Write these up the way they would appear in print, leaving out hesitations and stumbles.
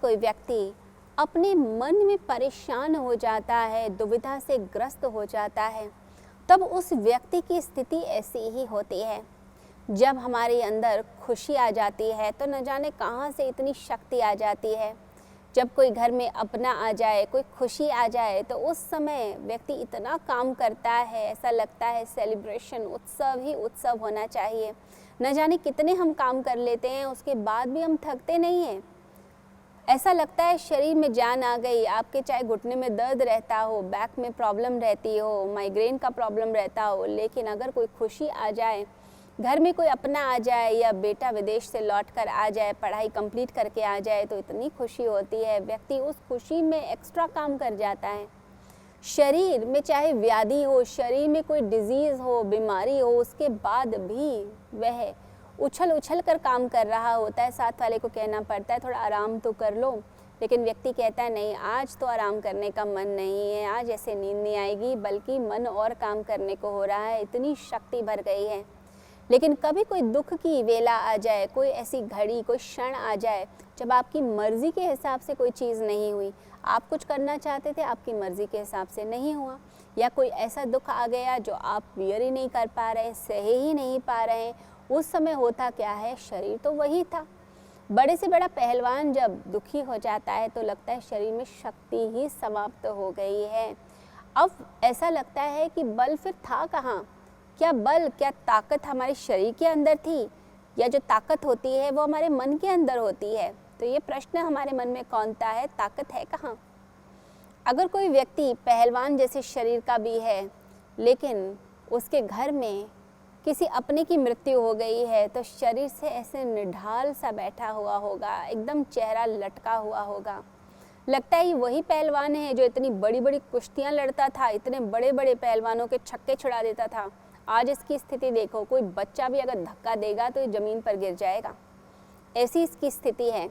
कोई व्यक्ति अपने मन में परेशान हो जाता है, दुविधा से ग्रस्त हो जाता है, तब उस व्यक्ति की स्थिति ऐसी ही होती है। जब हमारे अंदर खुशी आ जाती है तो न जाने कहाँ से इतनी शक्ति आ जाती है। जब कोई घर में अपना आ जाए, कोई खुशी आ जाए, तो उस समय व्यक्ति इतना काम करता है, ऐसा लगता है सेलिब्रेशन, उत्सव ही उत्सव होना चाहिए। न जाने कितने हम काम कर लेते हैं, उसके बाद भी हम थकते नहीं हैं। ऐसा लगता है शरीर में जान आ गई। आपके चाहे घुटने में दर्द रहता हो, बैक में प्रॉब्लम रहती हो, माइग्रेन का प्रॉब्लम रहता हो, लेकिन अगर कोई खुशी आ जाए, घर में कोई अपना आ जाए या बेटा विदेश से लौट कर आ जाए, पढ़ाई कंप्लीट करके आ जाए, तो इतनी खुशी होती है, व्यक्ति उस खुशी में एक्स्ट्रा काम कर जाता है। शरीर में चाहे व्याधि हो, शरीर में कोई डिजीज़ हो, बीमारी हो, उसके बाद भी वह उछल उछल कर काम कर रहा होता है। साथ वाले को कहना पड़ता है थोड़ा आराम तो कर लो, लेकिन व्यक्ति कहता है नहीं, आज तो आराम करने का मन नहीं है, आज ऐसे नींद नहीं आएगी, बल्कि मन और काम करने को हो रहा है, इतनी शक्ति भर गई है। लेकिन कभी कोई दुख की वेला आ जाए, कोई ऐसी घड़ी, कोई क्षण आ जाए जब आपकी मर्ज़ी के हिसाब से कोई चीज़ नहीं हुई, आप कुछ करना चाहते थे, आपकी मर्ज़ी के हिसाब से नहीं हुआ, या कोई ऐसा दुख आ गया जो आप बियर ही नहीं कर पा रहे, सहे ही नहीं पा रहे हैं, उस समय होता क्या है, शरीर तो वही था। बड़े से बड़ा पहलवान जब दुखी हो जाता है तो लगता है शरीर में शक्ति ही समाप्त हो गई है। अब ऐसा लगता है कि बल फिर था कहाँ? क्या बल, क्या ताकत हमारे शरीर के अंदर थी, या जो ताकत होती है वो हमारे मन के अंदर होती है? तो ये प्रश्न हमारे मन में कौनता है, ताकत है कहाँ? अगर कोई व्यक्ति पहलवान जैसे शरीर का भी है, लेकिन उसके घर में किसी अपने की मृत्यु हो गई है, तो शरीर से ऐसे निढाल सा बैठा हुआ होगा, एकदम चेहरा लटका हुआ होगा। लगता है ये वही पहलवान है जो इतनी बड़ी बड़ी कुश्तियाँ लड़ता था, इतने बड़े बड़े पहलवानों के छक्के छुड़ा देता था। आज इसकी स्थिति देखो, कोई बच्चा भी अगर धक्का देगा तो ये ज़मीन पर गिर जाएगा, ऐसी इसकी स्थिति है।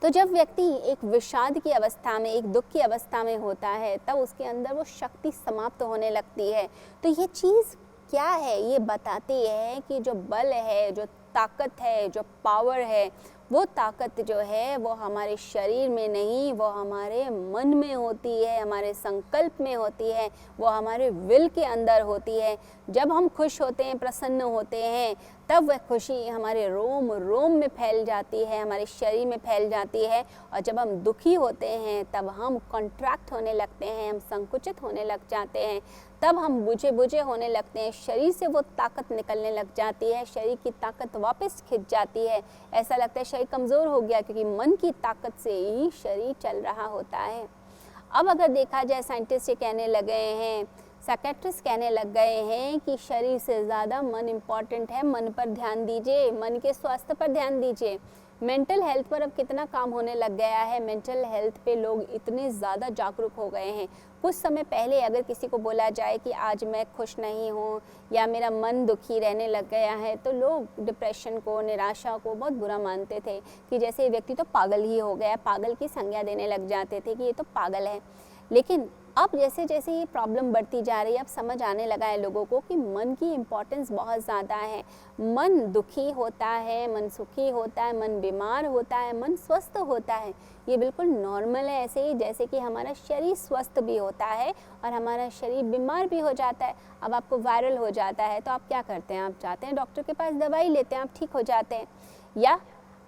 तो जब व्यक्ति एक विषाद की अवस्था में, एक दुख की अवस्था में होता है, तब उसके अंदर वो शक्ति समाप्त होने लगती है। तो ये चीज़ क्या है? ये बताती है कि जो बल है, जो ताकत है, जो पावर है, वो ताकत जो है वो हमारे शरीर में नहीं, वो हमारे मन में होती है, हमारे संकल्प में होती है, वो हमारे विल के अंदर होती है। जब हम खुश होते हैं, प्रसन्न होते हैं, तब वह खुशी हमारे रोम रोम में फैल जाती है, हमारे शरीर में फैल जाती है। और जब हम दुखी होते हैं तब हम कॉन्ट्रैक्ट होने लगते हैं, हम संकुचित होने लग जाते हैं, तब हम बुझे बुझे होने लगते हैं, शरीर से वो ताकत निकलने लग जाती है, शरीर की ताकत वापस खिंच जाती है। ऐसा लगता है शरीर कमज़ोर हो गया, क्योंकि मन की ताकत से ही शरीर चल रहा होता है। अब अगर देखा जाए, साइंटिस्ट ये कहने लगे हैं, साइकेट्रिस्ट कहने लग गए हैं कि शरीर से ज़्यादा मन इम्पॉर्टेंट है, मन पर ध्यान दीजिए, मन के स्वास्थ्य पर ध्यान दीजिए। मेंटल हेल्थ पर अब कितना काम होने लग गया है, मेंटल हेल्थ पे लोग इतने ज़्यादा जागरूक हो गए हैं। कुछ समय पहले अगर किसी को बोला जाए कि आज मैं खुश नहीं हूँ या मेरा मन दुखी रहने लग गया है, तो लोग डिप्रेशन को, निराशा को बहुत बुरा मानते थे कि जैसे ये व्यक्ति तो पागल ही हो गया, पागल की संज्ञा देने लग जाते थे कि ये तो पागल है। लेकिन अब जैसे जैसे ये प्रॉब्लम बढ़ती जा रही है, अब समझ आने लगा है लोगों को कि मन की इम्पोर्टेंस बहुत ज़्यादा है। मन दुखी होता है, मन सुखी होता है, मन बीमार होता है, मन स्वस्थ होता है, ये बिल्कुल नॉर्मल है। ऐसे ही जैसे कि हमारा शरीर स्वस्थ भी होता है और हमारा शरीर बीमार भी हो जाता है। अब आपको वायरल हो जाता है तो आप क्या करते हैं? आप जाते हैं डॉक्टर के पास, दवाई लेते हैं, आप ठीक हो जाते हैं। या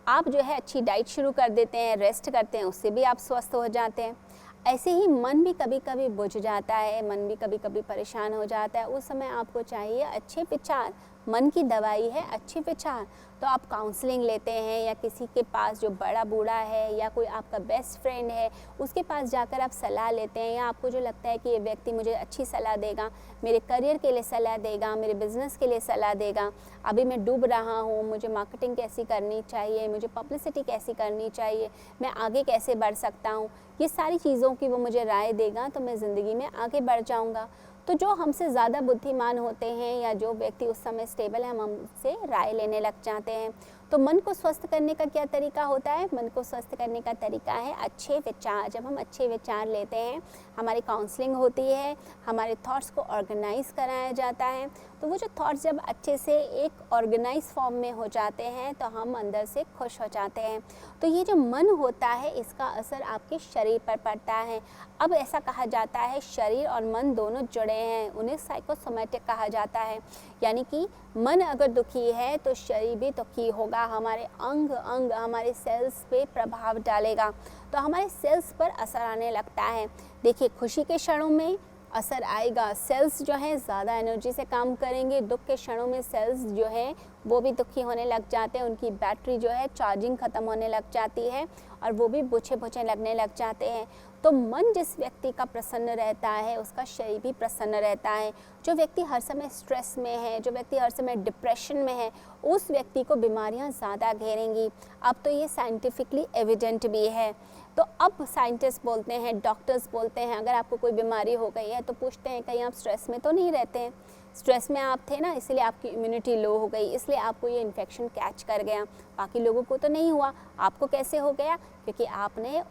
आप जो है अच्छी डाइट शुरू कर देते हैं, रेस्ट करते हैं, उससे भी आप स्वस्थ हो जाते हैं। ऐसे ही मन भी कभी कभी बुझ जाता है, मन भी कभी कभी परेशान हो जाता है, उस समय आपको चाहिए अच्छे विचार। मन की दवाई है अच्छे विचार। तो आप काउंसलिंग लेते हैं या किसी के पास जो बड़ा बूढ़ा है या कोई आपका बेस्ट फ्रेंड है, उसके पास जाकर आप सलाह लेते हैं, या आपको जो लगता है कि ये व्यक्ति मुझे अच्छी सलाह देगा, मेरे करियर के लिए सलाह देगा, मेरे बिज़नेस के लिए सलाह देगा, अभी मैं डूब रहा हूँ, मुझे मार्केटिंग कैसी करनी चाहिए, मुझे पब्लिसिटी कैसी करनी चाहिए, मैं आगे कैसे बढ़ सकता हूँ, ये सारी चीज़ों की वो मुझे राय देगा तो मैं ज़िंदगी में आगे बढ़ जाऊँगा। तो जो हमसे ज़्यादा बुद्धिमान होते हैं या जो व्यक्ति उस समय स्टेबल है, हम हमसे राय लेने लग जाते हैं। तो मन को स्वस्थ करने का क्या तरीका होता है? मन को स्वस्थ करने का तरीका है अच्छे विचार। जब हम अच्छे विचार लेते हैं, हमारी काउंसलिंग होती है, हमारे थॉट्स को ऑर्गेनाइज कराया जाता है, तो वो जो थॉट्स जब अच्छे से एक ऑर्गेनाइज फॉर्म में हो जाते हैं तो हम अंदर से खुश हो जाते हैं। तो ये जो मन होता है इसका असर आपके शरीर पर पड़ता है। अब ऐसा कहा जाता है शरीर और मन दोनों जुड़े हैं, उन्हें साइकोसोमैटिक कहा जाता है। यानी कि मन अगर दुखी है तो शरीर भी दुखी होगा, हमारे अंग अंग हमारे सेल्स पे प्रभाव डालेगा, तो हमारे सेल्स पर असर आने लगता है। देखिए, खुशी के क्षणों में असर आएगा, सेल्स जो हैं ज़्यादा एनर्जी से काम करेंगे। दुख के क्षणों में सेल्स जो है वो भी दुखी होने लग जाते हैं, उनकी बैटरी जो है चार्जिंग ख़त्म होने लग जाती है और वो भी बुझे बुझे लगने लग जाते हैं। तो मन जिस व्यक्ति का प्रसन्न रहता है उसका शरीर भी प्रसन्न रहता है। जो व्यक्ति हर समय स्ट्रेस में है, जो व्यक्ति हर समय डिप्रेशन में है, उस व्यक्ति को बीमारियां ज़्यादा घेरेंगी। अब तो ये साइंटिफिकली एविडेंट भी है। तो अब साइंटिस्ट बोलते हैं, डॉक्टर्स बोलते हैं, अगर आपको कोई बीमारी हो गई है तो पूछते हैं कहीं आप स्ट्रेस में तो नहीं रहते हैं? स्ट्रेस में आप थे ना, इसलिए आपकी इम्यूनिटी लो हो गई, इसलिए आपको ये इन्फेक्शन कैच कर गया। बाकी लोगों को तो नहीं हुआ, आपको कैसे हो गया? क्योंकि आपने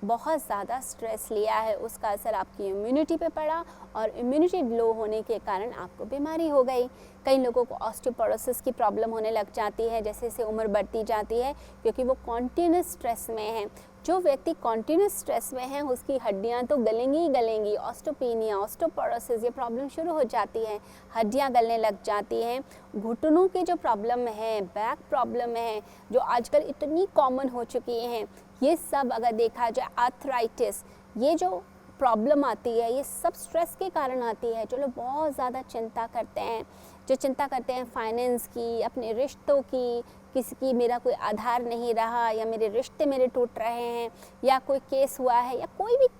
बहुत ज़्यादा स्ट्रेस लिया है, उसका असर आपकी इम्यूनिटी पे पड़ा और इम्यूनिटी लो होने के कारण आपको बीमारी हो गई। कई लोगों को ऑस्टियोपोरोसिस की प्रॉब्लम होने लग जाती है जैसे जैसे उम्र बढ़ती जाती है, क्योंकि वो कॉन्टीन्यूस स्ट्रेस में है। जो व्यक्ति कॉन्टीन्यूस स्ट्रेस में है उसकी हड्डियां तो गलेंगी ही गलेंगी। ऑस्टोपेनिया, ऑस्टियोपोरोसिस ये प्रॉब्लम शुरू हो जाती है, हड्डियां गलने लग जाती हैं। घुटनों की जो प्रॉब्लम है, बैक प्रॉब्लम है जो आजकल इतनी कॉमन हो चुकी हैं, ये सब अगर देखा जाए, आर्थराइटिस, ये जो प्रॉब्लम आती है ये सब स्ट्रेस के कारण आती है। जो लोग बहुत ज़्यादा चिंता करते हैं, जो चिंता करते हैं फाइनेंस की, अपने रिश्तों की, किसी की मेरा कोई आधार नहीं रहा, या मेरे रिश्ते मेरे टूट रहे हैं, या कोई केस हुआ है, या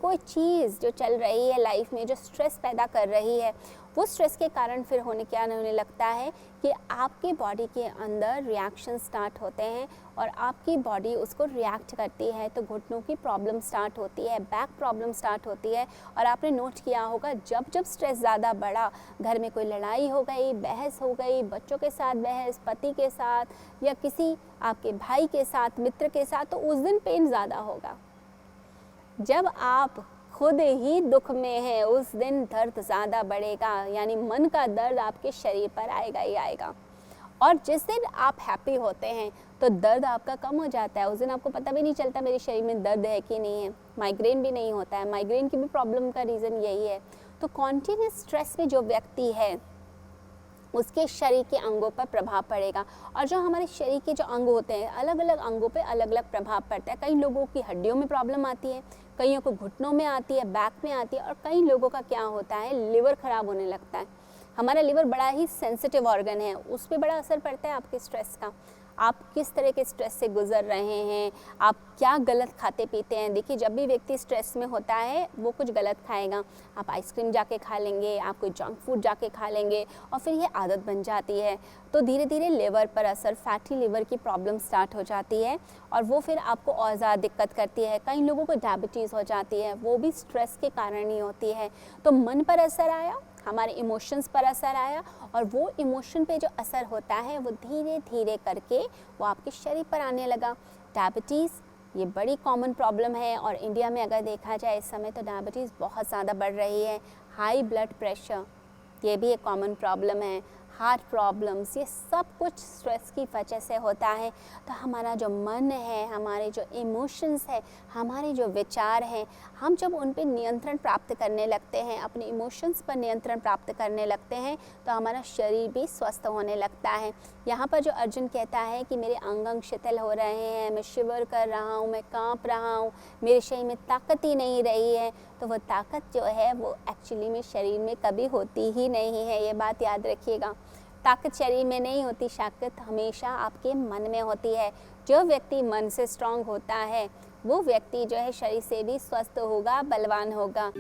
कोई चीज़ जो चल रही है लाइफ में जो स्ट्रेस पैदा कर रही है, वो स्ट्रेस के कारण फिर क्या होने लगता है कि आपके बॉडी के अंदर रिएक्शन स्टार्ट होते हैं और आपकी बॉडी उसको रिएक्ट करती है। तो घुटनों की प्रॉब्लम स्टार्ट होती है, बैक प्रॉब्लम स्टार्ट होती है। और आपने नोट किया होगा जब जब स्ट्रेस ज़्यादा बढ़ा, घर में कोई लड़ाई हो गई, बहस हो गई, बच्चों के साथ बहस, पति के साथ या किसी आपके भाई के साथ, मित्र के साथ, तो उस दिन पेन ज़्यादा होगा। जब आप खुद ही दुख में है उस दिन दर्द ज़्यादा बढ़ेगा, यानी मन का दर्द आपके शरीर पर आएगा ही आएगा। और जिस दिन आप हैप्पी होते हैं तो दर्द आपका कम हो जाता है, उस दिन आपको पता भी नहीं चलता मेरे शरीर में दर्द है कि नहीं है। माइग्रेन भी नहीं होता है, माइग्रेन की भी प्रॉब्लम का रीज़न यही है। तो कॉन्टीन्यूस स्ट्रेस में जो व्यक्ति है उसके शरीर के अंगों पर प्रभाव पड़ेगा। और जो हमारे शरीर के जो अंग होते हैं, अलग अलग अंगों पे अलग अलग प्रभाव पड़ता है। कई लोगों की हड्डियों में प्रॉब्लम आती है, कईयों को घुटनों में आती है, बैक में आती है, और कई लोगों का क्या होता है, लिवर ख़राब होने लगता है। हमारा लिवर बड़ा ही सेंसिटिव ऑर्गन है, उस पर बड़ा असर पड़ता है आपके स्ट्रेस का। आप किस तरह के स्ट्रेस से गुजर रहे हैं, आप क्या गलत खाते पीते हैं। देखिए, जब भी व्यक्ति स्ट्रेस में होता है वो कुछ गलत खाएगा। आप आइसक्रीम जाके खा लेंगे, आप कोई जंक फूड जाके खा लेंगे, और फिर ये आदत बन जाती है। तो धीरे धीरे लिवर पर असर, फैटी लिवर की प्रॉब्लम स्टार्ट हो जाती है और वो फिर आपको और ज़्यादा दिक्कत करती है। कई लोगों को डायबिटीज़ हो जाती है, वो भी स्ट्रेस के कारण ही होती है। तो मन पर असर आया, हमारे इमोशंस पर असर आया, और वो इमोशन पे जो असर होता है वो धीरे धीरे करके वो आपके शरीर पर आने लगा। डायबिटीज़ ये बड़ी कॉमन प्रॉब्लम है, और इंडिया में अगर देखा जाए इस समय तो डायबिटीज़ बहुत ज़्यादा बढ़ रही है। हाई ब्लड प्रेशर ये भी एक कॉमन प्रॉब्लम है। हार्ट प्रॉब्लम्स, ये सब कुछ स्ट्रेस की वजह से होता है। तो हमारा जो मन है, हमारे जो इमोशंस है, हमारे जो विचार हैं, हम जब उन पे नियंत्रण प्राप्त करने लगते हैं, अपने इमोशंस पर नियंत्रण प्राप्त करने लगते हैं, तो हमारा शरीर भी स्वस्थ होने लगता है। यहाँ पर जो अर्जुन कहता है कि मेरे अंग अंग शिथिल हो रहे हैं, मैं शिवर कर रहा हूँ, मैं काँप रहा हूँ, मेरे शरीर में ताकत ही नहीं रही है, तो वो ताकत जो है वो एक्चुअली में शरीर में कभी होती ही नहीं है। ये बात याद रखिएगा, ताकत शरीर में नहीं होती, ताकत हमेशा आपके मन में होती है। जो व्यक्ति मन से स्ट्रांग होता है वो व्यक्ति जो है शरीर से भी स्वस्थ होगा, बलवान होगा।